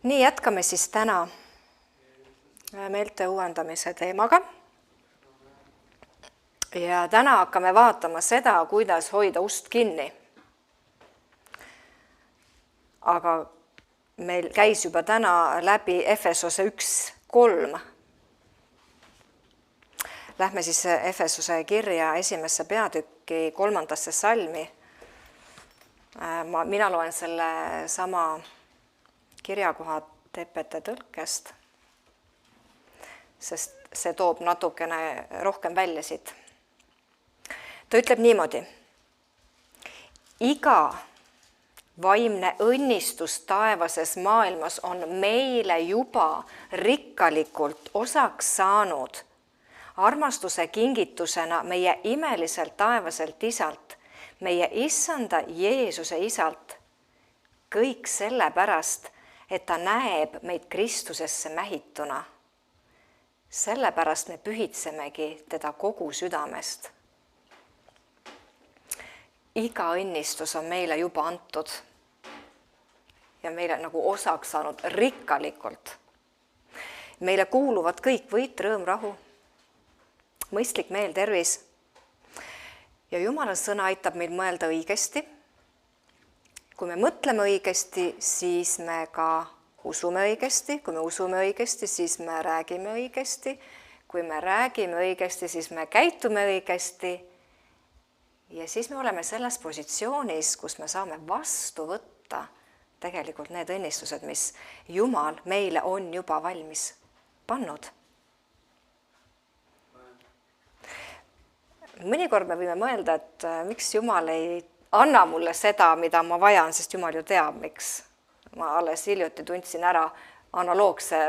Nii jätkame siis täna meelte uuendamise teemaga. Ja täna hakkame vaatama seda, kuidas hoida ust kinni. Aga meil käis juba täna läbi Efesose 1:3. Lähme siis Efesose kirja esimesse peatükki 3. salmi. Mina loen selle sama kirjakoha TPT tõlkest, sest see toob natukene rohkem välja siit. Ta ütleb niimoodi. Iga vaimne õnnistus taevases maailmas on meile juba rikkalikult osaks saanud armastuse kingitusena meie imeliselt taevaselt isalt, meie issanda Jeesuse isalt. Kõik sellepärast, et ta näeb meid Kristusesse mähituna. Sellepärast me pühitsemegi teda kogu südamest. Iga õnnistus on meile juba antud ja meile nagu osaks saanud rikkalikult. Meile kuuluvad kõik võit, rõõm, rahu, mõistlik meel, tervis. Ja Jumala sõna aitab meil mõelda õigesti. Kui me mõtleme õigesti, siis me ka usume õigesti. Kui me usume õigesti, siis me räägime õigesti. Kui me räägime õigesti, siis me käitume õigesti. Ja siis me oleme selles positsioonis, kus me saame vastu võtta tegelikult need õnnistused, mis Jumal meile on juba valmis pannud. Mõnikord me võime mõelda, et miks Jumal ei anna mulle seda, mida ma vajan, sest Jumal ju teab, miks. Ma alles hiljuti tundsin ära analoogse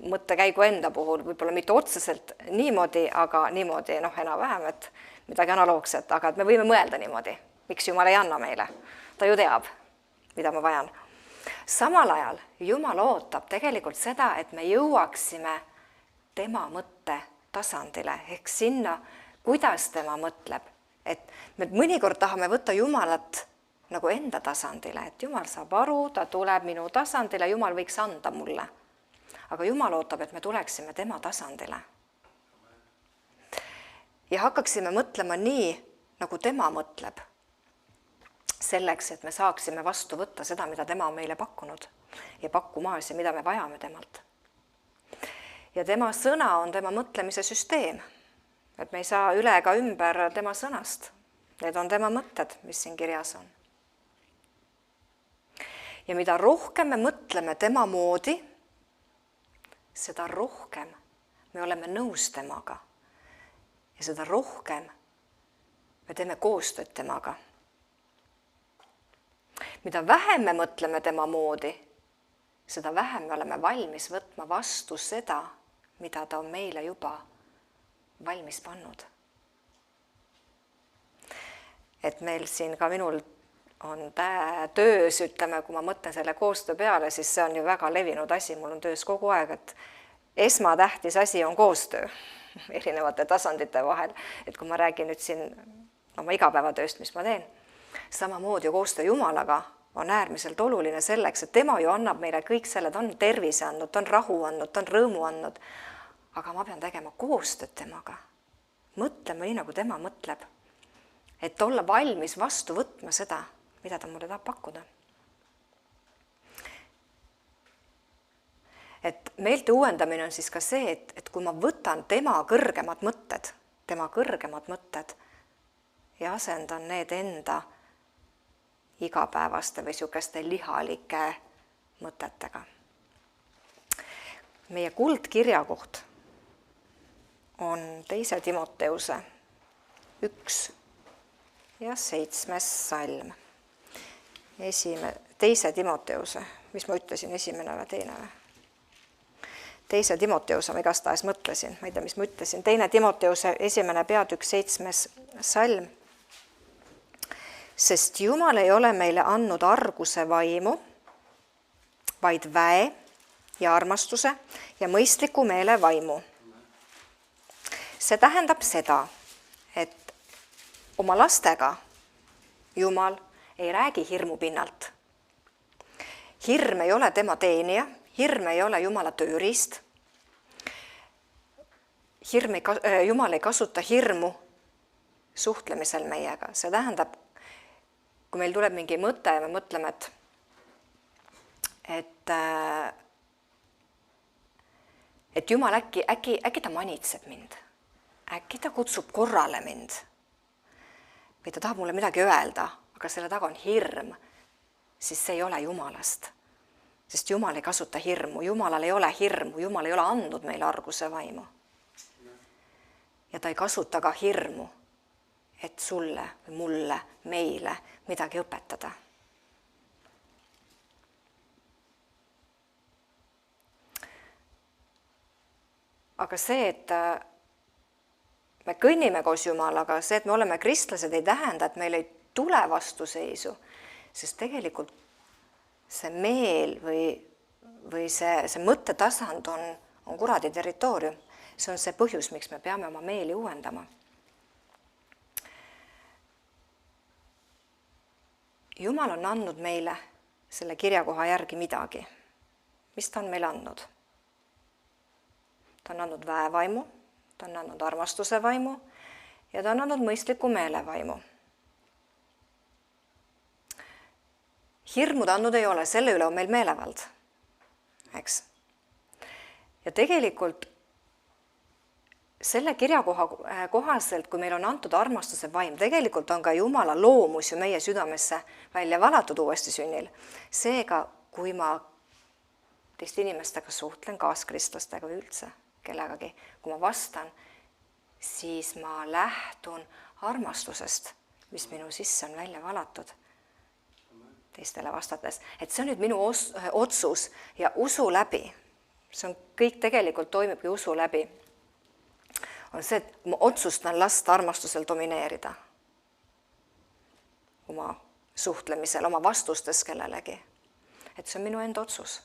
mõttekäigu enda puhul, võib-olla mitte otseselt niimoodi, aga niimoodi, enam-vähem, et midagi analoogset, aga et me võime mõelda niimoodi, miks Jumal ei anna meile. Ta ju teab, mida ma vajan. Samal ajal Jumal ootab tegelikult seda, et me jõuaksime tema mõtte tasandile, ehk sinna, kuidas tema mõtleb. Et me mõnikord tahame võtta Jumalat nagu enda tasandile, et Jumal saab aru, ta tuleb minu tasandile, Jumal võiks anda mulle. Aga Jumal ootab, et me tuleksime tema tasandile. Ja hakkaksime mõtlema nii, nagu tema mõtleb. Selleks, et me saaksime vastu võtta seda, mida tema on meile pakkunud ja pakkumaas ja mida me vajame temalt. Ja tema sõna on tema mõtlemise süsteem. Et me ei saa üle ega ümber tema sõnast. Need on tema mõtted, mis siin kirjas on. Ja mida rohkem me mõtleme tema moodi, seda rohkem me oleme nõus temaga. Ja seda rohkem me teeme koostööd temaga. Mida vähem me mõtleme tema moodi, seda vähem me oleme valmis võtma vastu seda, mida ta on meile juba valmis pannud. Et meil siin ka minul on töös, ütleme, kui ma mõtlen selle koostöö peale, siis see on ju väga levinud asi, mul on töös kogu aeg, et esmatähtis asi on koostöö erinevate tasandite vahel. Et kui ma räägin nüüd siin oma igapäevatööst, mis ma teen, samamoodi koostöö Jumalaga on äärmiselt oluline selleks, et tema ju annab meile kõik selle, ta on tervise andnud, ta on rahu andnud, ta on rõõmu andnud. Aga ma pean tegema koostööd temaga. Mõtlema nii, nagu tema mõtleb. Et olla valmis vastu võtma seda, mida ta mulle tahab pakkuda. Et meelte uuendamine on siis ka see, et kui ma võtan tema kõrgemad mõtted ja asendan need enda igapäevaste või sihukeste lihalike mõtetega. Meie kuldkirjakoht on 2. Timoteuse 1 ja 7. salm. 2. Timoteuse, mis ma ütlesin, esimene või teine või? 2. Timoteuse ma igastahes mõtlesin, ma ei tea, mis ma ütlesin. 2. Timoteuse 1. peatükk 7. salm. Sest Jumal ei ole meile andnud arguse vaimu, vaid väe ja armastuse ja mõistliku meele vaimu. See tähendab seda, et oma lastega Jumal ei räägi hirmu pinnalt. Hirm ei ole tema teenija, hirm ei ole Jumala tööriist. Jumal ei kasuta hirmu suhtlemisel meiega. See tähendab, kui meil tuleb mingi mõte ja me mõtleme, et Jumal äkki ta manitseb mind, äkki ta kutsub korrale mind või ta tahab mulle midagi öelda, aga selle taga on hirm, siis see ei ole Jumalast. Sest Jumal ei kasuta hirmu, Jumalal ei ole hirmu, Jumal ei ole andnud meile arguse vaimu. Ja ta ei kasuta ka hirmu, et sulle või mulle, meile midagi õpetada. Aga see, et me kõnnime koos Jumalaga, see, et me oleme kristlased, ei tähenda, et meil ei tule vastuseisu, sest tegelikult see meel või see mõttetasand on kuradi territoorium. See on see põhjus, miks me peame oma meeli uuendama. Jumal on andnud meile selle kirjakoha järgi midagi. Mis ta on meile andnud? Ta on andnud väevaimu, ta on andnud armastuse vaimu ja ta on andnud mõistliku meelevaimu. Hirmu ta andnud ei ole, selle üle on meil meelevald, eks? Ja tegelikult selle kirjakoha kohaselt, kui meil on antud armastuse vaim, tegelikult on ka Jumala loomus ju meie südamesse välja valatud uuesti sünnil. Seega, kui ma teiste inimestega suhtlen, kaaskristlastega või üldse kellegagi, kui ma vastan, siis ma lähtun armastusest, mis minu sisse on välja valatud teistele vastates. Et see on nüüd minu otsus ja usu läbi. See on kõik tegelikult toimubki usu läbi. On see, et ma otsustan lasta armastusel domineerida oma suhtlemisel, oma vastustes kellelegi. Et see on minu enda otsus,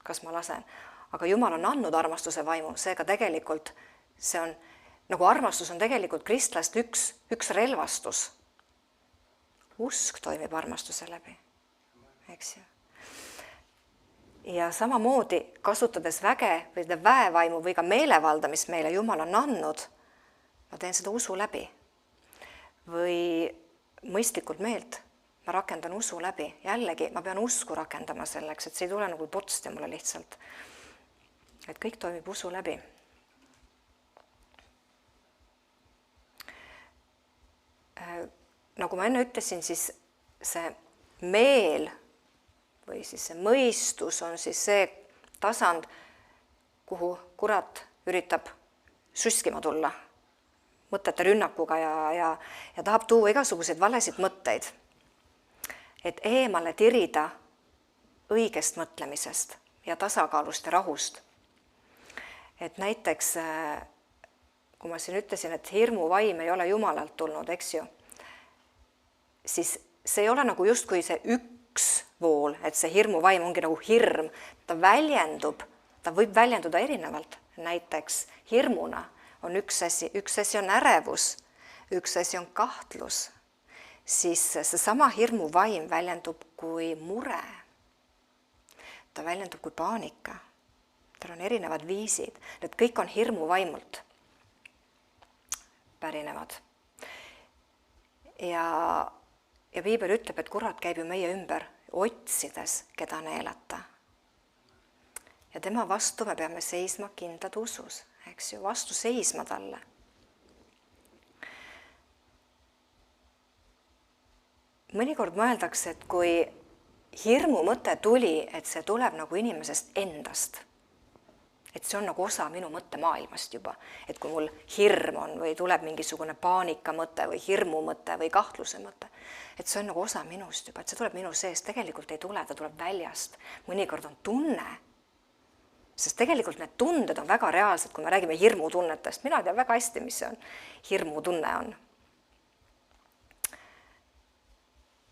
kas ma lasen. Aga Jumal on andnud armastuse vaimu, seega tegelikult see on, nagu armastus on tegelikult kristlast üks relvastus. Usk toimib armastuse läbi, eks ju. Ja samamoodi kasutades väge või väevaimu või ka meelevalda, mis meile Jumal on andnud, ma teen seda usu läbi. Või mõistlikult meelt ma rakendan usu läbi. Jällegi, ma pean usku rakendama selleks, et see ei tule nagu potsti mulle lihtsalt. Et kõik toimib usu läbi. Nagu ma enne ütlesin, siis see meel või siis see mõistus on siis see tasand, kuhu kurat üritab süskima tulla mõtete rünnakuga ja tahab tuua igasuguseid valesid mõtteid, et eemale tirida õigest mõtlemisest ja tasakaalust ja rahust. Et näiteks, kui ma siin ütlesin, et hirmu vaim ei ole Jumalalt tulnud, eks ju, siis see ei ole nagu justkui see üks vool, et see hirmu vaim ongi nagu hirm. Ta võib väljenduda erinevalt. Näiteks hirmuna on üks asi on ärevus, üks asi on kahtlus. Siis seesama hirmu vaim väljendub kui mure. Ta väljendub kui paanika. Tal on erinevad viisid. Need kõik on hirmu vaimult pärinevad. Ja Piibel ütleb, et kurat käib ju meie ümber otsides, keda neelata. Ja tema vastu me peame seisma kindlad usus, eks ju, vastu seisma talle. Mõnikord mõeldakse, et kui hirmu mõte tuli, et see tuleb nagu inimesest endast, et see on nagu osa minu mõttemaailmast juba, et kui mul hirm on või tuleb mingisugune paanika mõte või hirmu mõte või kahtluse mõte, et see on nagu osa minust juba, et see tuleb minu seest, tegelikult ei tule, ta tuleb väljast. Mõnikord on tunne, sest tegelikult need tunded on väga reaalsed, kui me räägime hirmutunnetest. Mina tean väga hästi, mis see on. Hirmutunne on.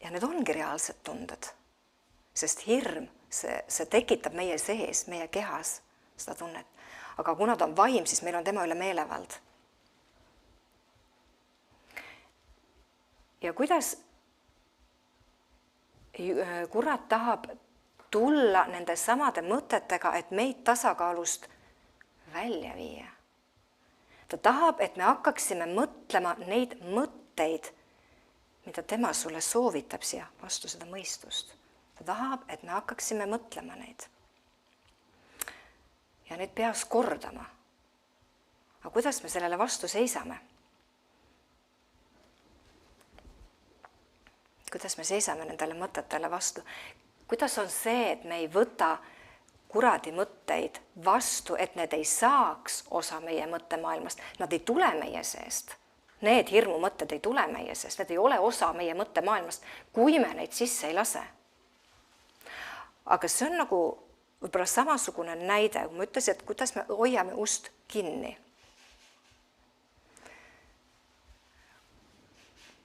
Ja need ongi reaalsed tunded, sest hirm, see tekitab meie sees, meie kehas seda tunnet. Aga kuna ta on vaim, siis meil on tema üle meelevald. Ja kuidas kurat tahab tulla nende samade mõtetega, et meid tasakaalust välja viia. Ta tahab, et me hakkaksime mõtlema neid mõtteid, mida tema sulle soovitab siia vastu seda mõistust. Ta tahab, et me hakkaksime mõtlema neid. Ja neid peas kordama. Aga kuidas me sellele vastu seisame? Kuidas me seisame nendele mõtetele vastu? Kuidas on see, et me ei võta kuradi mõtteid vastu, et need ei saaks osa meie mõttemaailmast? Nad ei tule meie seest. Need hirmumõtted ei tule meie seest. Need ei ole osa meie mõttemaailmast, kui me neid sisse ei lase. Aga see on nagu võib-olla samasugune näide, kui ma ütlesin, et kuidas me hoiame ust kinni.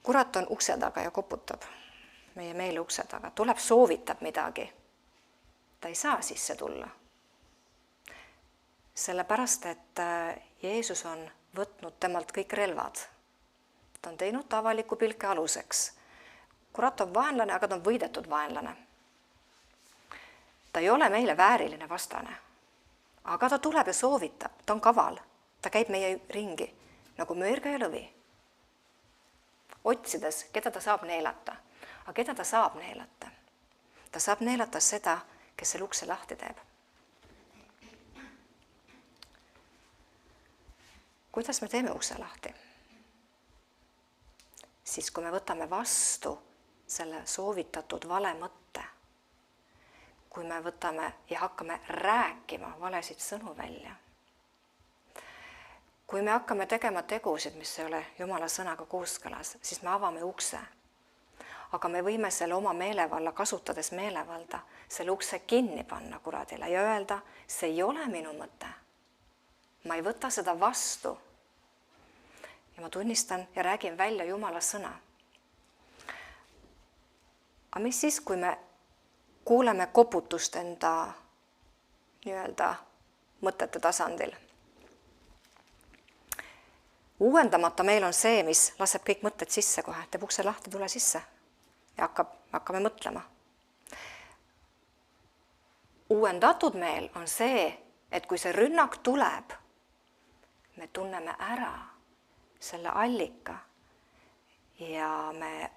Kurat on ukse taga ja koputab meie meele ukse taga. Tuleb, soovitab midagi. Ta ei saa sisse tulla. Sellepärast, et Jeesus on võtnud temalt kõik relvad. Ta on teinud avaliku pilke aluseks. Kurat on vaenlane, aga ta on võidetud vaenlane. Ta ei ole meile vääriline vastane. Aga ta tuleb ja soovitab. Ta on kaval. Ta käib meie ringi nagu möörga ja lõvi. Otsides, keda ta saab neelata. Aga keda ta saab neelata? Ta saab neelata seda, kes selle ukse lahti teeb. Kuidas me teeme ukse lahti? Siis, kui me võtame vastu selle soovitatud vale mõtte, kui me võtame ja hakkame rääkima valesid sõnu välja, kui me hakkame tegema tegusid, mis ei ole Jumala sõnaga kooskõlas, siis me avame ukse. Aga me võime selle oma meelevalla, kasutades meelevalda, selle ukse kinni panna kuradile ja öelda, see ei ole minu mõte. Ma ei võta seda vastu. Ja ma tunnistan ja räägin välja Jumala sõna. Aga mis siis, kui me kuuleme koputust enda nii-öelda mõtete tasandil? Uuendamata meil on see, mis laseb kõik mõtted sisse kohe. Teeb ukse lahti, tule sisse ja hakkame mõtlema. Uuendatud meil on see, et kui see rünnak tuleb, me tunneme ära selle allika ja me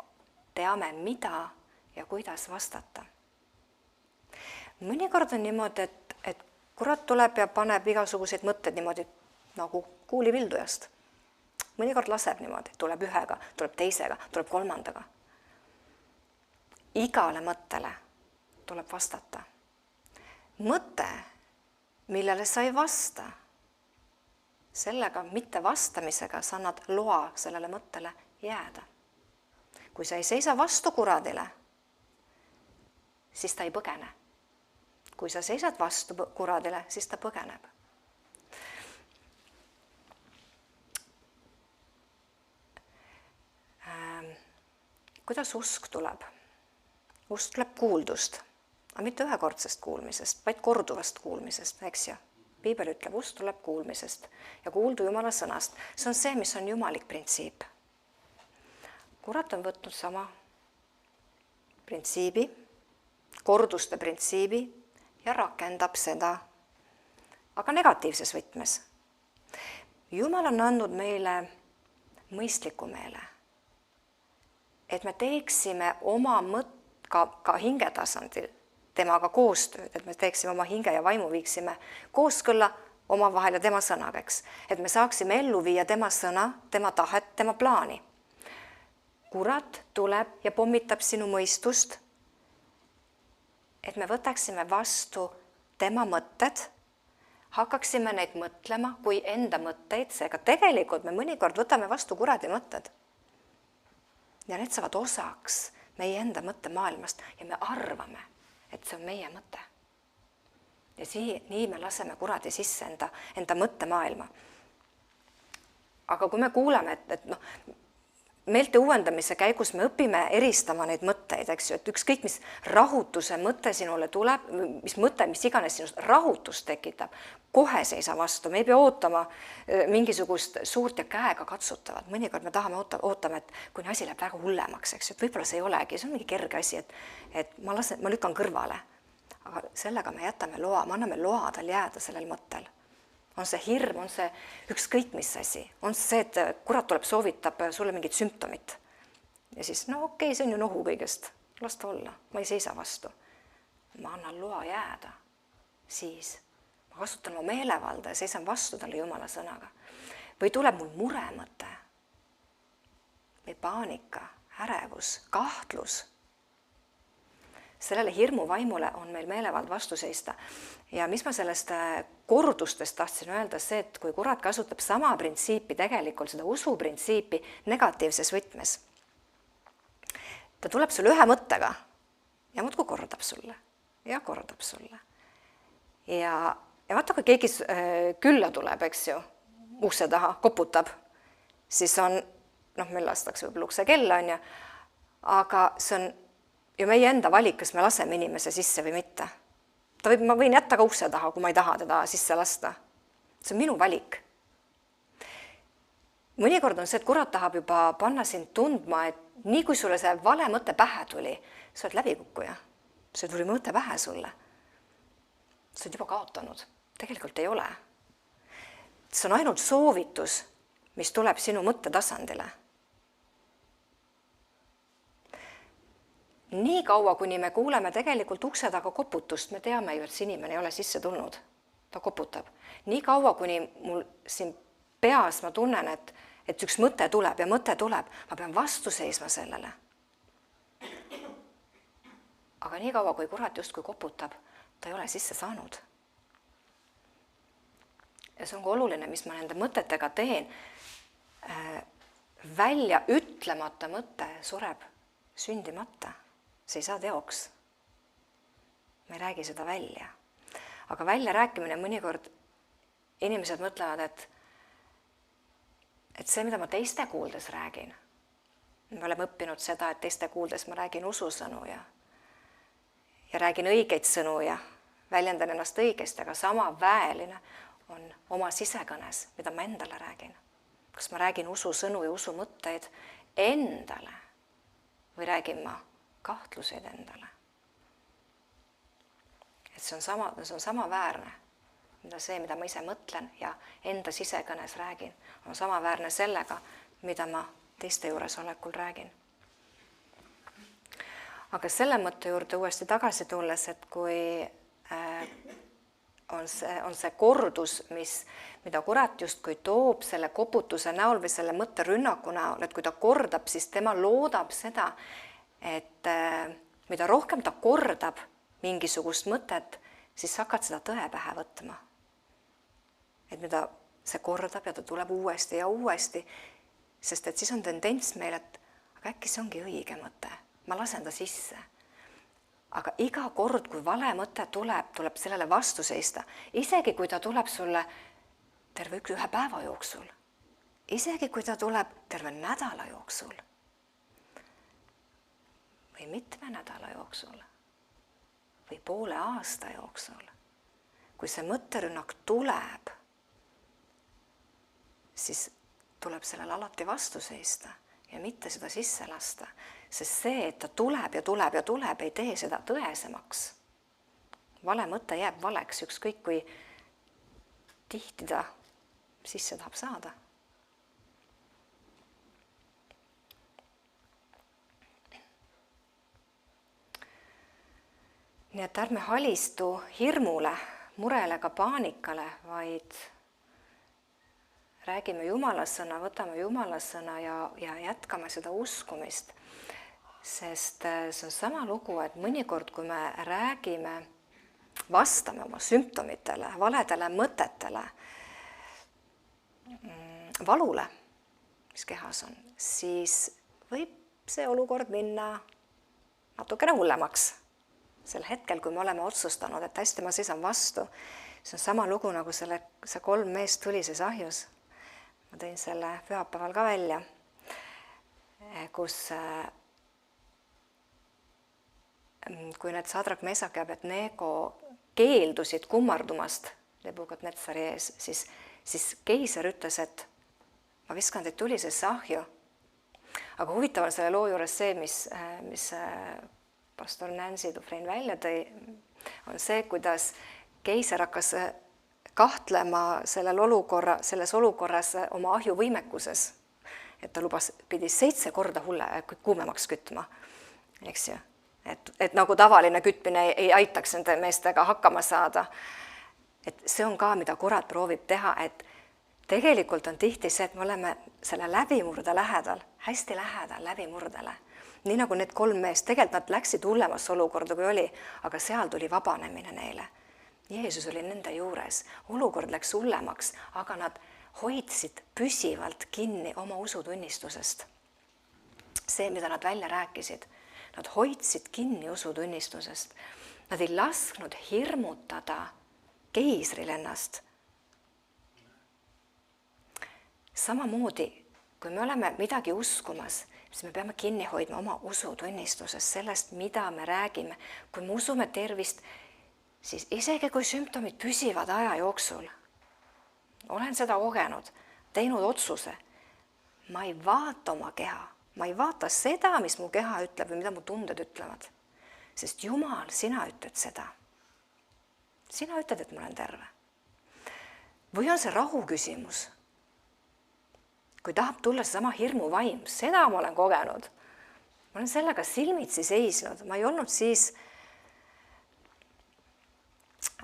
teame, mida ja kuidas vastata. Mõnikord on niimoodi, et kurat tuleb ja paneb igasuguseid mõtteid niimoodi nagu kuulipildujast. Mõnikord laseb niimoodi, tuleb ühega, tuleb teisega, tuleb kolmandaga. Igale mõttele tuleb vastata. Mõte, millele sa ei vasta, sellega mitte vastamisega sa annad loa sellele mõttele jääda. Kui sa ei seisa vastu kuradile, siis ta ei põgene. Kui sa seisad vastu kuradile, siis ta põgeneb. Kuidas usk tuleb? Usk tuleb kuuldust, aga mitte ühekordsest kuulmisest, vaid korduvast kuulmisest, eks ju. Piibel ütleb, usk tuleb kuulmisest ja kuuldu Jumala sõnast. See on see, mis on jumalik printsiip. Kurat on võtnud sama printsiibi, korduste printsiibi ja rakendab seda, aga negatiivses võtmes. Jumal on andnud meile mõistliku meele, et me teeksime oma ka hingetasandil temaga koostööd, et me teeksime oma hinge ja vaimu viiksime kooskõlla omavahel ja tema sõnageks, et me saaksime ellu viia tema sõna, tema tahet, tema plaani. Kurat tuleb ja pommitab sinu mõistust, et me võtaksime vastu tema mõtted, hakkaksime neid mõtlema kui enda mõtteid, seega tegelikult me mõnikord võtame vastu kuradi mõtted. Ja need saavad osaks meie enda mõttemaailmast ja me arvame, et see on meie mõte. Ja nii me laseme kuradi sisse enda mõttemaailma. Aga kui me kuuleme, et meelte uuendamise käigus me õpime eristama neid mõtteid, eks ju, et ükskõik mis rahutuse mõte sinule tuleb, mis mõte, mis iganes sinust rahutust tekitab, kohe seisa vastu, me ei pea ootama mingisugust suurt ja käega katsutavat. Mõnikord me ootame, et kuni asi läheb väga hullemaks, eks ju, et võib-olla see ei olegi, see on mingi kerge asi, et ma lükkan kõrvale. aga sellega me jätame loa, me anname loa tal jääda sellel mõttel. On see hirm, on see ükskõik mis asi, on see, et kurat tuleb, soovitab sulle mingit sümptomit. Ja siis, no okei, see on ju nohu kõigest, las ta olla, ma ei seisa vastu. Ma annan loa jääda, siis ma kasutan oma meelevalda ja seisan vastu talle Jumala sõnaga. Või tuleb mul muremõte või paanika, ärevus, kahtlus. Sellele hirmu vaimule on meil meelevald vastu seista. Ja mis ma sellest kordustest tahtsin öelda, see, et kui kurat kasutab sama printsiipi, tegelikult seda usuprintsiipi negatiivses võtmes. Ta tuleb sulle ühe mõttega ja muudkui kordab sulle ja kordab sulle. Ja vaata, kui keegi külla tuleb, eks ju, ukse taha, koputab, siis on, meil lastakse võib-olla ukse kella, on ju, aga see on ju meie enda valik, kas me laseme inimese sisse või mitte. Ma võin jätta ka ukse taha, kui ma ei taha teda sisse lasta. See on minu valik. Mõnikord on see, et kurat tahab juba panna sind tundma, et nii kui sulle see vale mõte pähe tuli, sa oled läbikukkuja. See tuli mõte pähe sulle. Sa oled juba kaotanud. Tegelikult ei ole. See on ainult soovitus, mis tuleb sinu mõttetasandile. Nii kaua, kuni me kuuleme tegelikult ukse taga koputust, me teame ju, et see inimene ei ole sisse tulnud. Ta koputab. Nii kaua, kuni mul siin peas ma tunnen, et üks mõte tuleb ja mõte tuleb, ma pean vastu seisma sellele. Aga nii kaua, kui kurat justkui koputab, ta ei ole sisse saanud. Ja see on ka oluline, mis ma nende mõtetega teen. Välja ütlemata mõte sureb sündimata. See ei saa teoks. Me ei räägi seda välja. Aga välja rääkimine mõnikord inimesed mõtlevad, et see, mida ma teiste kuuldes räägin, me oleme õppinud seda, et teiste kuuldes ma räägin ususõnu ja räägin õigeid sõnu ja väljendan ennast õigesti, aga sama väeline on oma sisekõnes, mida ma endale räägin. Kas ma räägin ususõnu ja usumõtteid endale või räägin ma kahtluseid endale. Et see on sama väärne, mida ma ise mõtlen ja enda sisekõnes räägin, on sama väärne sellega, mida ma teiste juures olekul räägin. Aga selle mõtte juurde uuesti tagasi tulles, et kui on see kordus, mida kurat justkui toob selle koputuse näol või selle mõtterünnaku näol, et kui ta kordab, siis tema loodab seda, et mida rohkem ta kordab mingisugust mõtet, siis hakkad seda tõe pähe võtma. Et mida see kordab ja ta tuleb uuesti ja uuesti, sest et siis on tendents meil, et aga äkki see ongi õige mõte, ma lasen ta sisse. Aga iga kord, kui vale mõte tuleb sellele vastu seista, isegi kui ta tuleb sulle terve ühe päeva jooksul, isegi kui ta tuleb terve nädala jooksul, või mitme nädala jooksul või poole aasta jooksul. Kui see mõtterünnak tuleb, siis tuleb sellele alati vastu seista ja mitte seda sisse lasta, sest see, et ta tuleb ja tuleb ja tuleb, ei tee seda tõesemaks. Vale mõte jääb valeks, ükskõik kui tihti ta sisse tahab saada. Nii et ärme halistu hirmule, murele ka paanikale, vaid räägime Jumala sõna, võtame Jumala sõna ja jätkame seda uskumist. Sest see on sama lugu, et mõnikord, kui me räägime, vastame oma sümptomitele, valedele mõtetele, valule, mis kehas on, siis võib see olukord minna natukene hullemaks. Sel hetkel, kui me oleme otsustanud, et hästi ma seisan vastu, see on sama lugu, nagu see 3 meest tulises ahjus. Ma tõin selle pühapäeval ka välja, kus kui need Sadrak, Mesak ja Abednego keeldusid kummardumast Nebukadnetsari ees, siis keiser ütles, et ma viskan teid tulisesse ahju. Aga huvitav on selle loo juures see, mis pastor Nancy Dufresne välja tõi, on see, kuidas keiser hakkas kahtlema selles olukorras oma ahjuvõimekuses, et ta pidi 7 korda kuumemaks kütma, eks ju. Et nagu tavaline kütmine ei aitaks nende meestega hakkama saada. Et see on ka, mida kurat proovib teha, et tegelikult on tihti see, et me oleme selle läbimurde lähedal, hästi lähedal läbimurdele. Nii nagu need 3 meest, tegelikult nad läksid hullemasse olukorda, kui oli, aga seal tuli vabanemine neile. Jeesus oli nende juures, olukord läks hullemaks, aga nad hoidsid püsivalt kinni oma usutunnistusest. See, mida nad välja rääkisid, nad hoidsid kinni usutunnistusest. Nad ei lasknud hirmutada keisril ennast. Samamoodi, kui me oleme midagi uskumas, siis me peame kinni hoidma oma usutunnistusest, sellest, mida me räägime. Kui me usume tervist, siis isegi kui sümptomid püsivad aja jooksul, olen seda kogenud, teinud otsuse, ma ei vaata oma keha, ma ei vaata seda, mis mu keha ütleb või mida mu tunded ütlevad. Sest Jumal, sina ütled seda. Sina ütled, et ma olen terve. Või on see rahu küsimus? Kui tahab tulla seesama hirmuvaim, seda ma olen kogenud. Ma olen sellega silmitsi seisnud, ma ei olnud siis,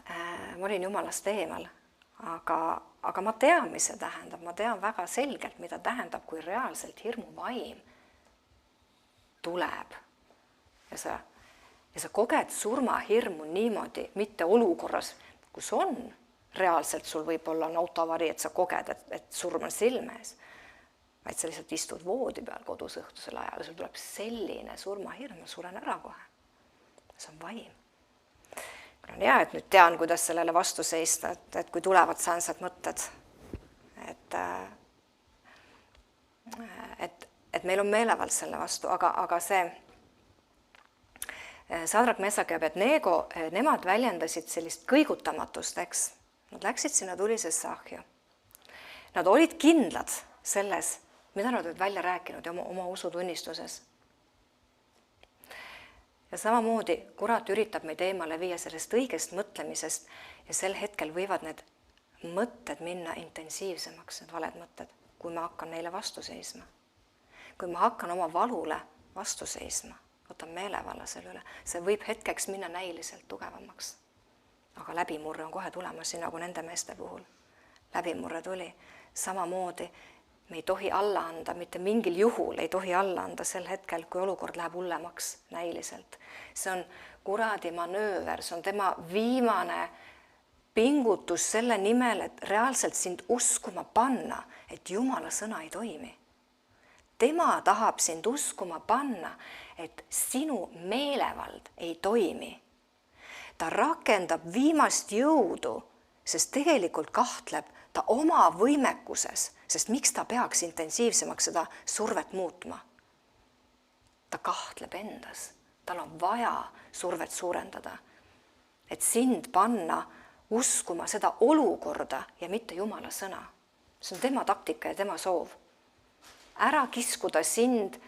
ma olin Jumalast eemal, aga ma tean, mis see tähendab, ma tean väga selgelt, mida tähendab, kui reaalselt hirmuvaim tuleb. Ja sa koged surmahirmu niimoodi, mitte olukorras, kus on reaalselt sul võib-olla on autoavari, et sa koged, et surm on silme ees, vaid sa lihtsalt istud voodi peal kodus õhtusel ajal ja sul tuleb selline surmahirm, suren ära kohe. See on vaim. On hea, et nüüd tean, kuidas sellele vastu seista, et kui tulevad säänsed mõtted, et meil on meelevald selle vastu, aga see Sadrak, Mesak ja Abednego, nemad väljendasid sellist kõigutamatust, eks. Nad läksid sinna tulisesse ahju. Nad olid kindlad selles, mida nad olid välja rääkinud ja oma usutunnistuses. Ja samamoodi kurat üritab meid eemale viia sellest õigest mõtlemisest ja sel hetkel võivad need mõtted minna intensiivsemaks, need valed mõtted, kui ma hakkan neile vastu seisma. Kui ma hakkan oma valule vastu seisma, võtan meelevalla selle üle, see võib hetkeks minna näiliselt tugevamaks. Aga läbimurre on kohe tulemas, nagu nende meeste puhul. Läbimurre tuli. Samamoodi me ei tohi alla anda, mitte mingil juhul ei tohi alla anda sel hetkel, kui olukord läheb hullemaks näiliselt. See on kuradi manööver, see on tema viimane pingutus selle nimel, et reaalselt sind uskuma panna, et Jumala sõna ei toimi. Tema tahab sind uskuma panna, et sinu meelevald ei toimi. Ta rakendab viimast jõudu, sest tegelikult kahtleb ta oma võimekuses, sest miks ta peaks intensiivsemaks seda survet muutma? Ta kahtleb endas, tal on vaja survet suurendada, et sind panna uskuma seda olukorda ja mitte Jumala sõna. See on tema taktika ja tema soov. Ära kiskuda sind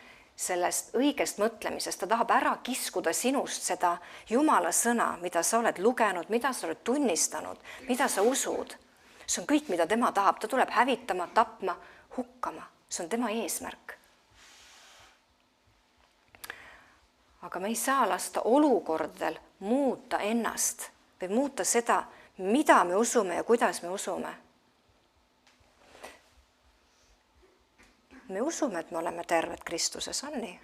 sellest õigest mõtlemisest, ta tahab ära kiskuda sinust seda Jumala sõna, mida sa oled lugenud, mida sa oled tunnistanud, mida sa usud. See on kõik, mida tema tahab, ta tuleb hävitama, tapma, hukkama, see on tema eesmärk. Aga me ei saa lasta olukordadel muuta ennast või muuta seda, mida me usume ja kuidas me usume. Me usume, et me oleme terved Kristuses, on nii?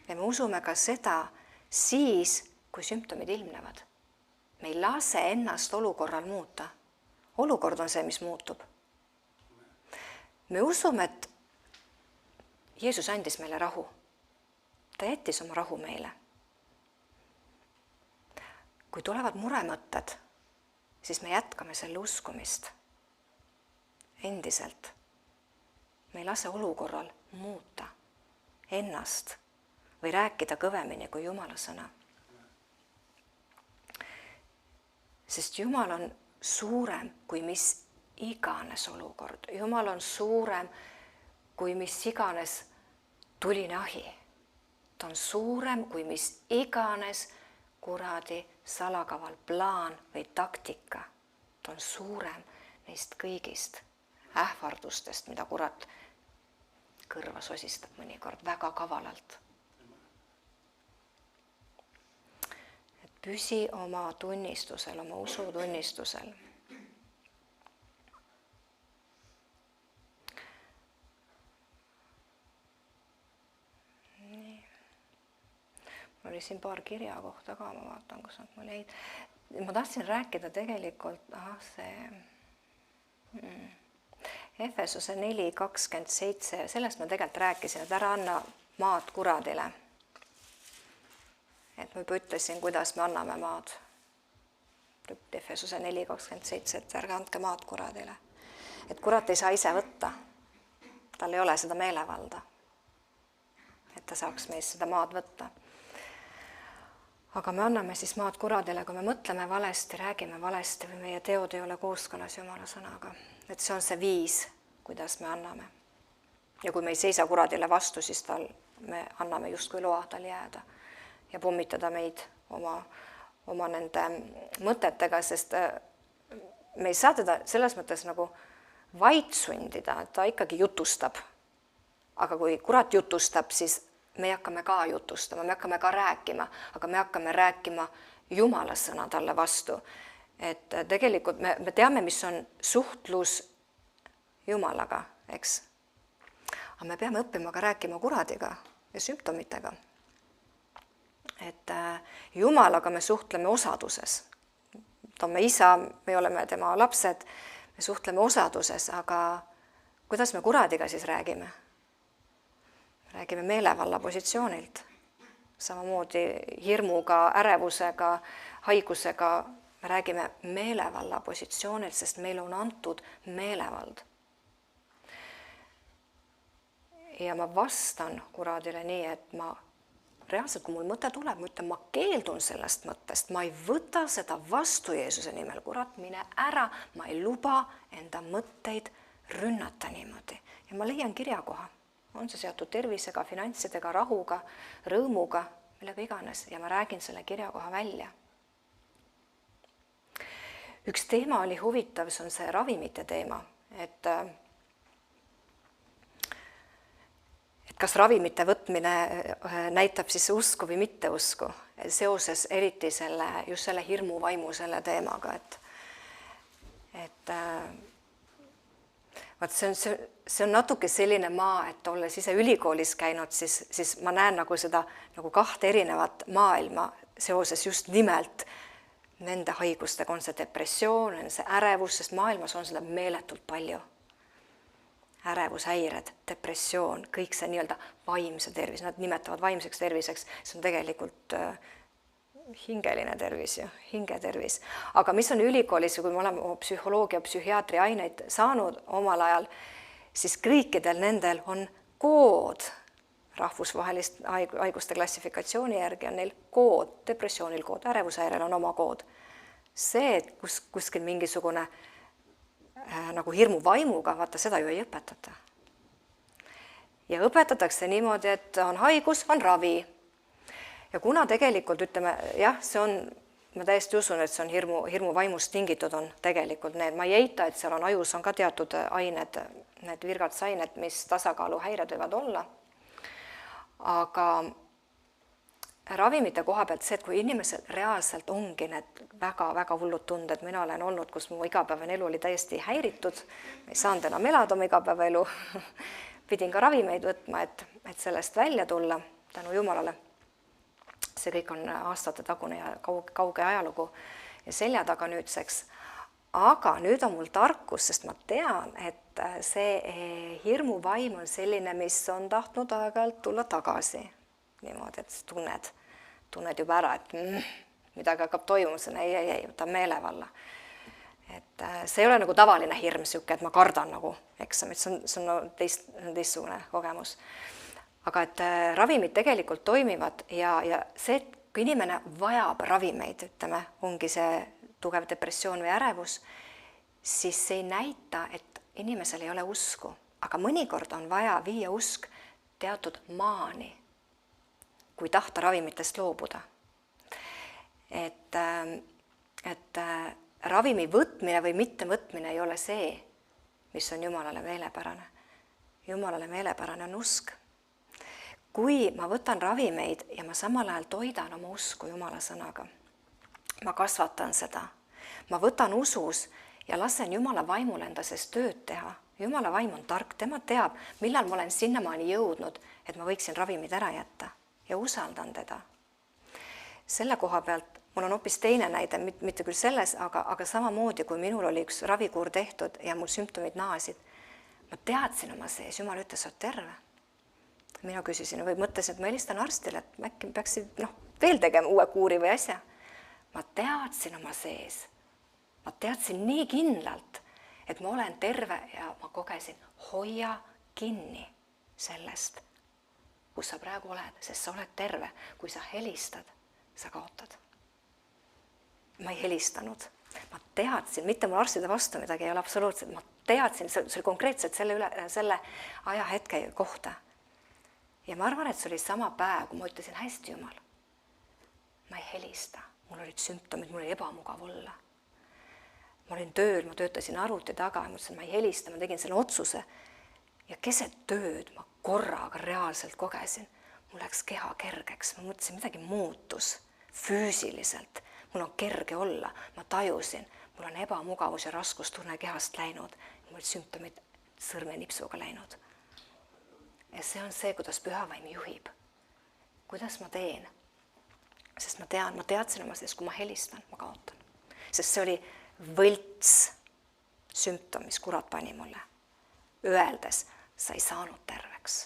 Ja me usume ka seda siis, kui sümptomid ilmnevad. Me ei lase ennast olukorral muuta. Olukord on see, mis muutub. Me usume, et Jeesus andis meile rahu. Ta jättis oma rahu meile. Kui tulevad muremõtted, siis me jätkame selle uskumist endiselt. Me ei lase olukorral muuta ennast või rääkida kõvemini kui Jumala sõna. Sest Jumal on suurem kui mis iganes olukord. Jumal on suurem kui mis iganes tuline ahi. Ta on suurem kui mis iganes kuradi salakaval plaan või taktika. Ta on suurem neist kõigist ähvardustest, mida kurat kõrva sosistab mõnikord väga kavalalt. Et püsi oma tunnistusel, oma usutunnistusel. Nii. Mul oli siin paar kirja kohta ka, ma vaatan, kus nad mul jäid. Ma tahtsin rääkida tegelikult, Efesuse 4:27, sellest ma tegelikult rääkisin, et ära anna maad kuradile. Et ma juba ütlesin, kuidas me anname maad. Efesuse 4:27, et ärge andke maad kuradile. Et kurat ei saa ise võtta. Tal ei ole seda meelevalda, et ta saaks meist seda maad võtta. Aga me anname siis maad kuradile, kui me mõtleme valesti, räägime valesti või meie teod ei ole kooskõlas Jumala sõnaga. Et see on see viis, kuidas me anname. Ja kui me ei seisa kuradile vastu, siis me anname justkui loa tal jääda ja pommitada meid oma nende mõtetega, sest me ei saa teda selles mõttes nagu vaid sundida, et ta ikkagi jutustab. Aga kui kurat jutustab, siis me hakkame ka jutustama, me hakkame ka rääkima, aga me hakkame rääkima Jumala sõna talle vastu. Et tegelikult me teame, mis on suhtlus Jumalaga, eks. Aga me peame õppima ka rääkima kuradiga ja sümptomitega. Et Jumalaga me suhtleme osaduses. Ta on me isa, me oleme tema lapsed, me suhtleme osaduses, aga kuidas me kuradiga siis räägime? Räägime meelevalla positsioonilt, samamoodi hirmuga, ärevusega, haigusega, me räägime meelevalla positsioonilt, sest meil on antud meelevald. Ja ma vastan kuradile nii, et ma reaalselt, kui mul mõte tuleb, ma ütlen, ma keeldun sellest mõttest, ma ei võta seda vastu Jeesuse nimel, kurat, mine ära, ma ei luba enda mõtteid rünnata niimoodi. Ja ma leian kirjakoha. On see seotud tervisega, finantsidega, rahuga, rõõmuga, millega iganes, ja ma räägin selle kirjakoha välja. Üks teema oli huvitav, see on see ravimite teema, et kas ravimite võtmine näitab siis usku või mitte usku, seoses eriti just selle hirmuvaimu selle teemaga, et vaat see on natuke selline maa, et olles ise ülikoolis käinud, siis ma näen nagu seda nagu kahte erinevat maailma seoses just nimelt nende haigustega, on see depressioon, on see ärevus, sest maailmas on seda meeletult palju. Ärevushäired, depressioon, kõik see nii-öelda vaimse tervis, nad nimetavad vaimseks terviseks, see on tegelikult hingeline tervis ja hingetervis. Aga mis on ülikoolis, kui me oleme psühholoogia, psühhiaatri aineid saanud omal ajal, siis kõikidel nendel on kood. Rahvusvahelist haiguste klassifikatsiooni järgi on neil kood, depressioonil kood, ärevushäirel on oma kood. See, et kuskil mingisugune nagu hirmu vaimuga, vaata seda ju ei õpetata. Ja õpetatakse niimoodi, et on haigus, on ravi. Ja kuna tegelikult ütleme, jah, see on, ma täiesti usun, et see on hirmu vaimust tingitud on tegelikult need, ma ei eita, et seal on ajus on ka teatud ained, need virgatsained, mis tasakaaluhäired võivad olla. Aga ravimite koha pealt see, et kui inimesel reaalselt ongi need väga-väga hullud tunded, mina olen olnud, kus mu igapäevane elu oli täiesti häiritud, ei saanud enam elada oma igapäevaelu, pidin ka ravimeid võtma, et sellest välja tulla tänu Jumalale. See kõik on aastate tagune ja kauge ajalugu ja selja taga nüüdseks. Aga nüüd on mul tarkus, sest ma tean, et see hirmuvaim on selline, mis on tahtnud aeg-ajalt tulla tagasi. Niimoodi, et tunned juba ära, et midagi hakkab toimumisena, ei, võta meelevalla. Et see ei ole nagu tavaline hirm, et ma kardan nagu eksamit, see on teistsugune kogemus. Aga et ravimid tegelikult toimivad ja see, et kui inimene vajab ravimeid, ütleme, ongi see tugev depressioon või ärevus, siis see ei näita, et inimesel ei ole usku. Aga mõnikord on vaja viia usk teatud maani, kui tahta ravimitest loobuda. et ravimi võtmine või mittevõtmine ei ole see, mis on Jumalale meelepärane. Jumalale meelepärane on usk. Kui ma võtan ravimeid ja ma samal ajal toidan oma usku Jumala sõnaga, ma kasvatan seda, ma võtan usus ja lasen Jumala vaimul enda sees tööd teha. Jumala vaim on tark, tema teab, millal ma olen sinnamaani jõudnud, et ma võiksin ravimid ära jätta ja usaldan teda. Selle koha pealt mul on hoopis teine näide, mitte küll selles, aga samamoodi, kui minul oli üks ravikuur tehtud ja mul sümptomid naasid, ma teadsin oma sees, Jumal ütles, sa oled terve. Mina küsisin või mõtlesin, et ma helistan arstile, et äkki peaksid veel tegema uue kuuri või asja. Ma teadsin oma sees, ma teadsin nii kindlalt, et ma olen terve ja ma kogesin, hoia kinni sellest, kus sa praegu oled, sest sa oled terve. Kui sa helistad, sa kaotad. Ma ei helistanud. Ma teadsin, mitte mul arstide vastu midagi ei ole absoluutselt, ma teadsin, see oli konkreetselt selle ajahetke kohta. Ja ma arvan, et see oli sama päev, kui ma ütlesin, hästi Jumal, ma ei helista, mul olid sümptomid, mul oli ebamugav olla. Ma olin tööl, ma töötasin arvuti taga, ma mõtlesin, ma ei helista, ma tegin selle otsuse ja keset tööd ma korraga reaalselt kogesin. Mul läks keha kergeks, ma mõtlesin, midagi muutus füüsiliselt, mul on kerge olla, ma tajusin, mul on ebamugavus ja raskustunne kehast läinud, mul olid sümptomid sõrmenipsuga läinud. Ja see on see, kuidas pühavaim juhib. Kuidas ma teen? Sest ma teadsin oma sees, kui ma helistan, ma kaotan. Sest see oli võlts sümptom, mis kurat pani mulle. Öeldes, sa ei saanud terveks.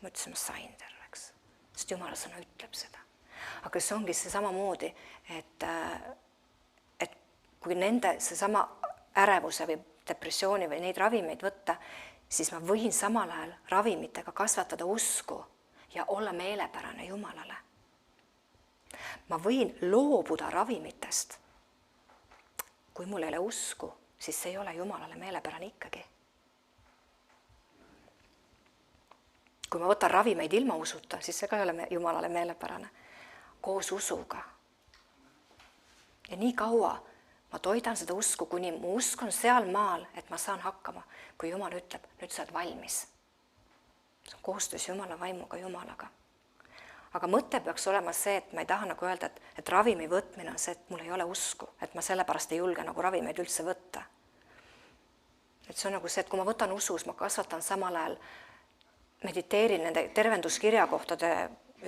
Ma ütlesin, ma sain terveks. Sest Jumala sõna ütleb seda. Aga see ongi see samamoodi, et kui nende seesama ärevuse või depressiooni või neid ravimeid võtta, siis ma võin samal ajal ravimitega kasvatada usku ja olla meelepärane Jumalale. Ma võin loobuda ravimitest. Kui mul ei ole usku, siis see ei ole Jumalale meelepärane ikkagi. Kui ma võtan ravimeid ilma usuta, siis see ka ei ole Jumalale meelepärane. Koos usuga. Ja nii kaua ma toidan seda usku, kuni mu usk on seal maal, et ma saan hakkama, kui Jumal ütleb, nüüd sa oled valmis. See on koostöös Jumala vaimuga, Jumalaga. Aga mõte peaks olema see, et ma ei taha nagu öelda, et ravimi võtmine on see, et mul ei ole usku, et ma sellepärast ei julge nagu ravimeid üldse võtta. Et see on nagu see, et kui ma võtan usus, ma kasvatan samal ajal, mediteerin nende tervenduskirjakohtade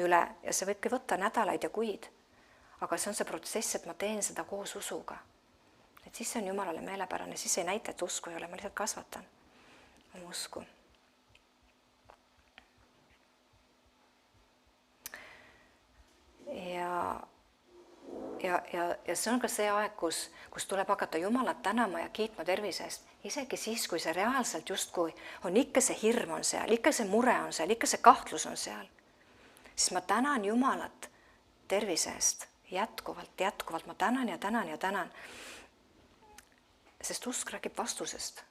üle ja see võibki võtta nädalaid ja kuid. Aga see on see protsess, et ma teen seda koos usuga. Et siis see on Jumalale meelepärane, siis ei näita, et usku ei ole, ma lihtsalt kasvatan oma usku. Ja see on ka see aeg, kus tuleb hakata Jumalat tänama ja kiitma tervise eest. Isegi siis, kui see reaalselt justkui on ikka see hirm on seal, ikka see mure on seal, ikka see kahtlus on seal, siis ma tänan Jumalat tervise eest jätkuvalt, ma tänan ja tänan. Sest usk räägib vastusest.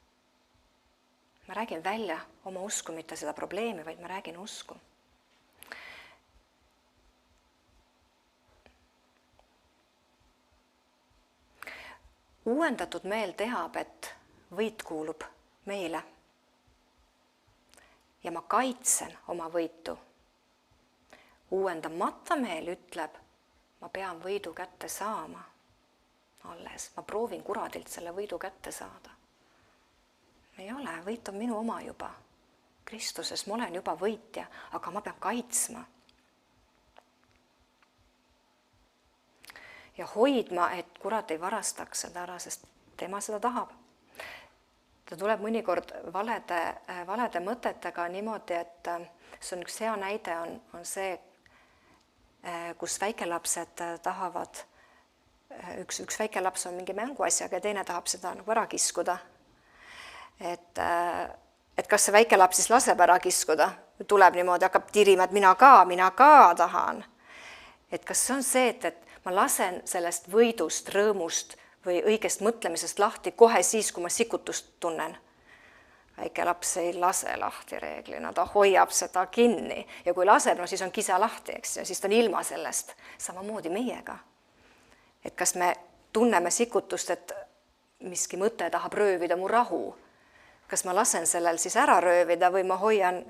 Ma räägin välja oma usku, mitte seda probleemi, vaid ma räägin usku. Uuendatud meel teab, et võit kuulub meile. Ja ma kaitsen oma võitu. Uuendamata meel ütleb, ma pean võidu kätte saama alles. Ma proovin kuradilt selle võidu kätte saada. Ei ole, võit on minu oma juba. Kristuses ma olen juba võitja, aga ma pean kaitsma. Ja hoidma, et kurat ei varastaks seda ära, sest tema seda tahab. Ta tuleb mõnikord valede mõtetega niimoodi, et see on üks hea näide, on see, kus väikelapsed tahavad, üks väikelaps on mingi mänguasjaga ja teine tahab seda nagu ära kiskuda. Et kas see väikelaps siis laseb ära kiskuda, tuleb niimoodi, hakkab tirima, et mina ka tahan. Et kas see on see, et ma lasen sellest võidust, rõõmust või õigest mõtlemisest lahti kohe siis, kui ma sikutust tunnen. Väike laps ei lase lahti reeglina, ta hoiab seda kinni ja kui laseb, no siis on kisa lahti, eks, ja siis ta on ilma sellest, samamoodi meiega. et kas me tunneme sikutust, et miski mõte tahab röövida mu rahu. Kas ma lasen sellel siis ära röövida või ma hoian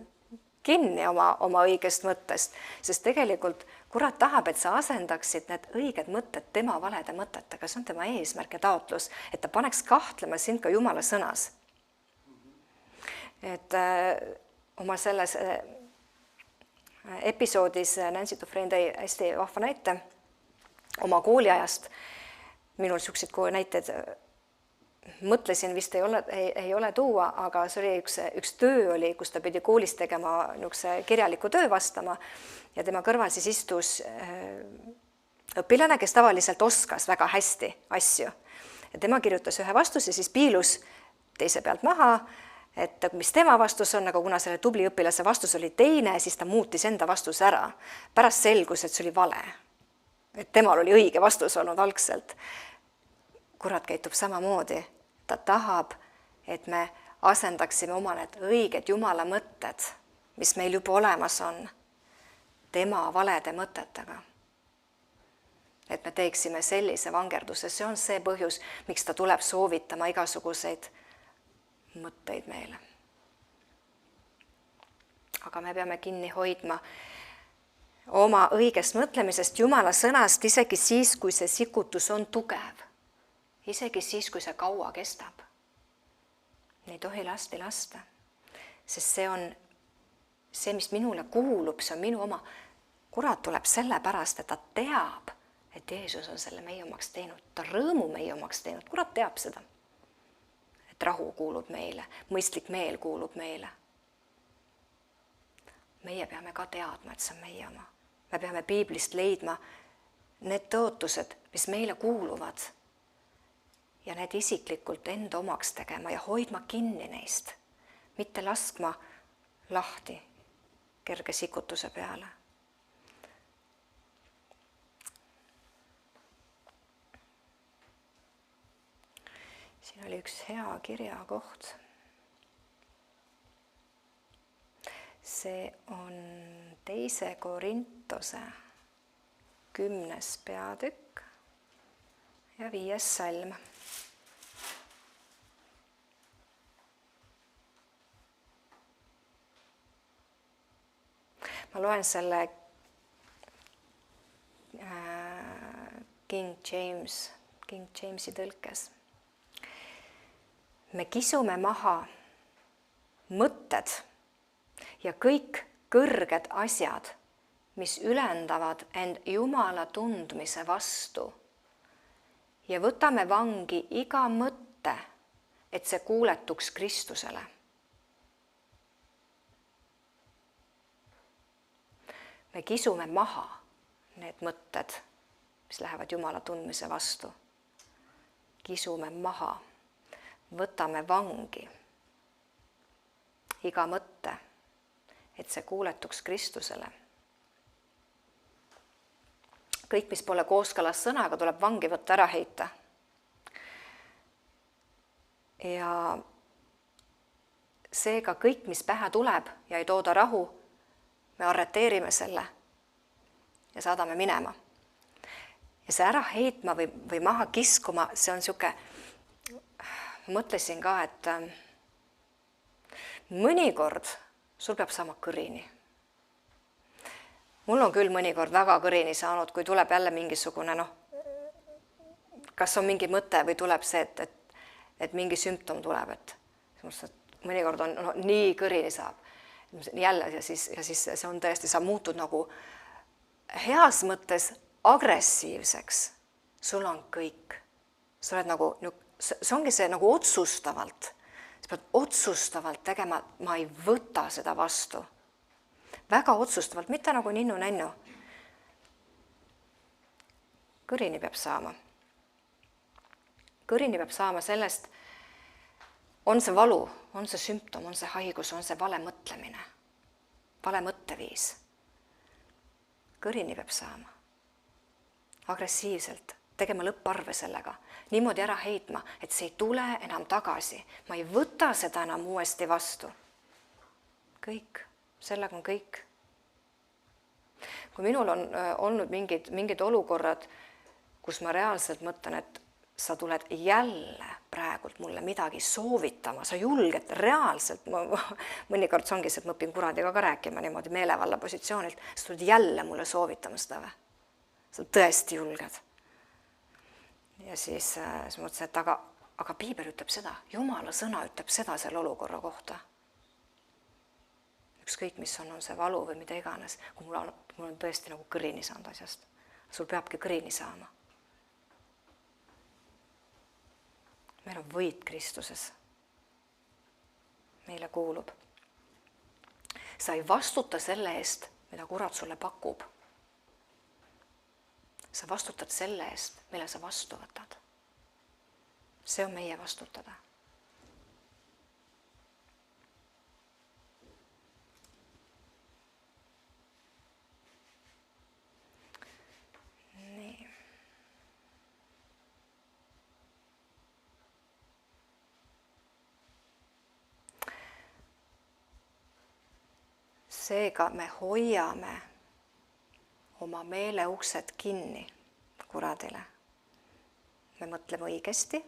kinni oma õigest mõttest, sest tegelikult kurat tahab, et sa asendaksid need õiged mõtted tema valede mõtetega, see on tema eesmärk ja taotlus, et ta paneks kahtlema sind ka Jumala sõnas. Et oma selles episoodis Nancy Dufresne tõi hästi vahva näite oma kooliajast, minul niisugused näited mõtlesin, vist ei ole tuua, aga see oli üks töö oli, kus ta pidi koolis tegema niisuguse kirjaliku töö vastama ja tema kõrval siis istus õpilane, kes tavaliselt oskas väga hästi asju. Ja tema kirjutas ühe vastuse, siis piilus teise pealt maha, et mis tema vastus on, aga kuna selle tubli õpilase vastus oli teine, siis ta muutis enda vastuse ära. Pärast selgus, et see oli vale. Et temal oli õige vastus olnud algselt. Kurat käitub samamoodi. Ta tahab, et me asendaksime oma need õiged Jumala mõtted, mis meil juba olemas on, tema valede mõtetega. Et me teeksime sellise vangerduse. See on see põhjus, miks ta tuleb soovitama igasuguseid mõtteid meile. Aga me peame kinni hoidma oma õigest mõtlemisest Jumala sõnast isegi siis, kui see sikutus on tugev. Isegi siis, kui see kaua kestab. Ei tohi lasta, sest see on see, mis minule kuulub, see on minu oma. Kurat tuleb selle pärast, et ta teab, et Jeesus on selle meie omaks teinud. Ta rõõmu meie omaks teinud. Kurat teab seda, et rahu kuulub meile, mõistlik meel kuulub meile. Meie peame ka teadma, et see on meie oma. Me peame piiblist leidma need tõotused, mis meile kuuluvad ja need isiklikult enda omaks tegema ja hoidma kinni neist, mitte laskma lahti kerge sikutuse peale. Siin oli üks hea kirjakoht. See on 2. Korintose 10. peatükk ja 5. salm. Ma loen selle King Jamesi tõlkes. Me kisume maha mõtted ja kõik kõrged asjad, mis ülendavad end Jumala tundmise vastu ja võtame vangi iga mõtte, et see kuuletuks Kristusele. Me kisume maha need mõtted, mis lähevad Jumala tundmise vastu. Kisume maha, võtame vangi iga mõtte, et see kuuletuks Kristusele. Kõik, mis pole kooskõlas sõnaga, tuleb vangi võtta, ära heita. Ja seega kõik, mis pähe tuleb ja ei tooda rahu, me arreteerime selle ja saadame minema. Ja see ära heitma või maha kiskuma, see on siuke, mõtlesin ka, et mõnikord sul peab saama kõrini. Mul on küll mõnikord väga kõrini saanud, kui tuleb jälle mingisugune, kas on mingi mõte või tuleb see, et mingi sümptom tuleb, et mõnikord on nii kõrini saab. Jälle ja siis see on tõesti, sa muutud nagu heas mõttes agressiivseks. Sul on kõik. Sa oled nagu, see ongi see nagu otsustavalt. Sa pead otsustavalt tegema, ma ei võta seda vastu. Väga otsustavalt, mitte nagu ninnu-nännu. Kõrini peab saama. Kõrini peab saama sellest, on see valu, on see sümptom, on see haigus, on see vale mõtlemine, vale mõtteviis. Kõrini peab saama. Agressiivselt, tegema lõpparve sellega, niimoodi ära heitma, et see ei tule enam tagasi. Ma ei võta seda enam uuesti vastu. Kõik, sellega on kõik. Kui minul on olnud mingid olukorrad, kus ma reaalselt mõtlen, et sa tuled jälle praegult mulle midagi soovitama, sa julged reaalselt, mõnikord see ongi see, et ma õpin kuradiga ka rääkima niimoodi meelevalla positsioonilt, sa tuled jälle mulle soovitama seda või? Sa tõesti julged. Ja siis mõtlesin, et aga piibel ütleb seda, Jumala sõna ütleb seda selle olukorra kohta. Ükskõik, mis on see valu või mida iganes, kui mul on tõesti nagu kõrini saanud asjast. Sul peabki kõrini saama. Meil on võit Kristuses. Meile kuulub. Sa ei vastuta selle eest, mida kurat sulle pakub. Sa vastutad selle eest, mille sa vastu võtad. See on meie vastutada. Nii. Seega me hoiame oma meeleuksed kinni kuradile. Me mõtleme õigesti,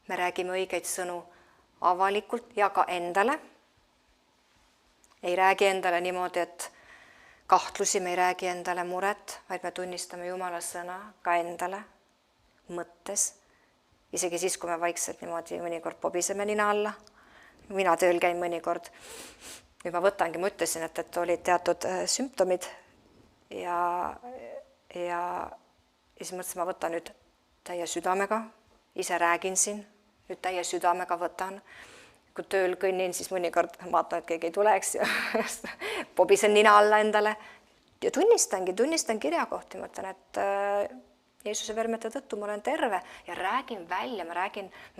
me räägime õigeid sõnu avalikult ja ka endale. Ei räägi endale niimoodi, et kahtlusi, me ei räägi endale muret, vaid me tunnistame Jumala sõna ka endale mõttes. Isegi siis, kui me vaikselt niimoodi mõnikord pobiseme nina alla. Mina tööl käin mõnikord. Nüüd ma võtangi, ma ütlesin, et olid teatud sümptomid ja siis mõtlesin, ma võtan nüüd täie südamega, ise räägin siin, nüüd täie südamega võtan. Kui tööl kõnnin, siis mõnikord vaatan, et keegi ei tuleks ja pobisen nina alla endale ja tunnistan kirjakohti, mõtlen, et Jeesuse vermete tõttu ma olen terve ja räägin välja, ma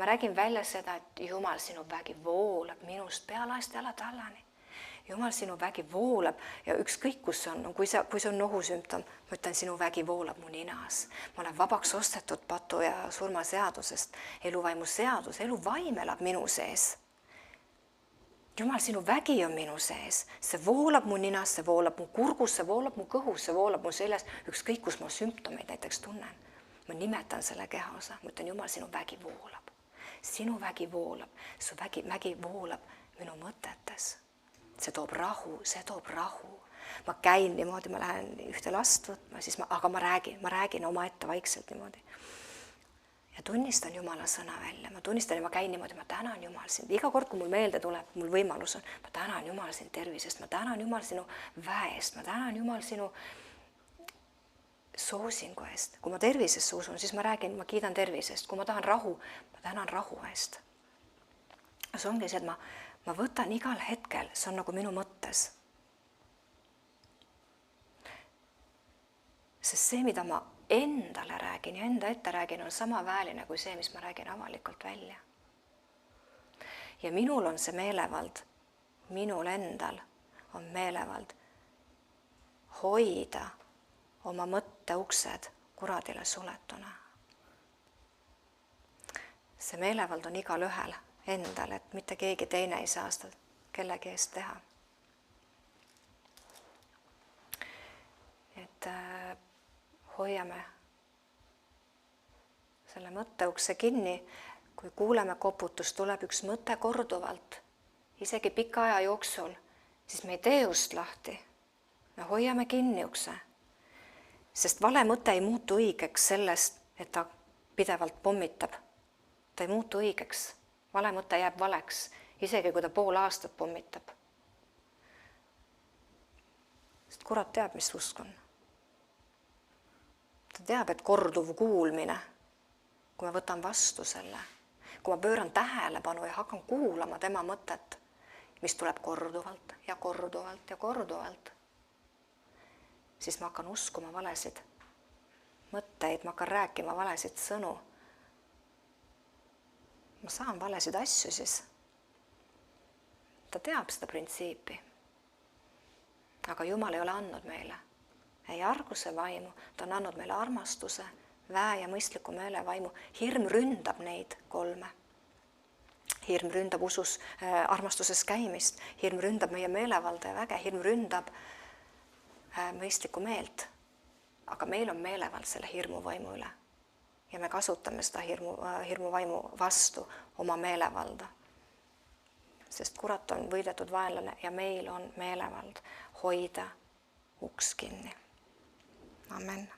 räägin välja seda, et Jumal, sinu vägi voolab minust pealaest jalatallani. Jumal, sinu vägi voolab ja ükskõik, kus on, kui see on nohusümptom, ma ütlen, sinu vägi voolab mu ninas. Ma olen vabaks ostetud patu ja surma seadusest, eluvaimu seadus, eluvaim elab minu sees. Jumal, sinu vägi on minu sees, see voolab mu ninas, see voolab mu kurgus, see voolab mu kõhus, see voolab mu seljas, ükskõik, kus ma sümptomeid näiteks tunnen. Ma nimetan selle kehaosa, ma ütlen, Jumal, sinu vägi voolab. Sinu vägi voolab, su vägi voolab minu mõtetes. See toob rahu. Ma käin niimoodi, ma lähen ühte last võtma, siis aga ma räägin oma ette vaikselt niimoodi. Ja tunnistan Jumala sõna välja, ma tunnistan ja ma käin niimoodi, ma tänan Jumal sind. Iga kord, kui mul meelde tuleb, mul võimalus on, ma tänan Jumal sind tervisest, ma tänan Jumal sinu väest, ma tänan Jumal sinu soosingu eest. Kui ma tervisesse usun, siis ma räägin, ma kiidan tervisest. Kui ma tahan rahu, ma tänan rahu eest. See ongi see, et ma võtan igal hetkel, see on nagu minu mõttes. Sest see, mida ma endale räägin ja enda ette räägin, on sama väeline kui see, mis ma räägin avalikult välja. Ja minul on see meelevald, minul endal on meelevald hoida oma mõtteuksed kuradile suletuna. See meelevald on igal ühel endal, et mitte keegi teine ei saa seda kellegi eest teha. Et hoiame selle mõtteukse kinni, kui kuuleme koputust, tuleb üks mõte korduvalt, isegi pika aja jooksul, siis me ei tee ust lahti. Me hoiame kinni ukse, sest vale mõte ei muutu õigeks sellest, et ta pidevalt pommitab. Ta ei muutu õigeks. Vale mõte jääb valeks, isegi kui ta pool aastat pommitab. Sest kurat teab, mis usk on. Ta teab, et korduv kuulmine, kui ma võtan vastu selle, kui ma pööran tähelepanu ja hakkan kuulama tema mõtet, mis tuleb korduvalt ja korduvalt ja korduvalt, siis ma hakkan uskuma valesid mõtteid, ma hakkan rääkima valesid sõnu. Ma saan valesid asju siis. Ta teab seda printsiipi. Aga Jumal ei ole andnud meile ei arguse vaimu, ta on andnud meile armastuse, väe ja mõistliku meele vaimu. Hirm ründab neid kolme. Hirm ründab usus, armastuses käimist, hirm ründab meie meelevalda ja väge, hirm ründab mõistlikku meelt. aga meil on meelevald selle hirmuvaimu üle. Ja me kasutame seda hirmuvaimu vastu oma meelevalda. Sest kurat on võidetud vaenlane ja meil on meelevald hoida uks kinni. Amen.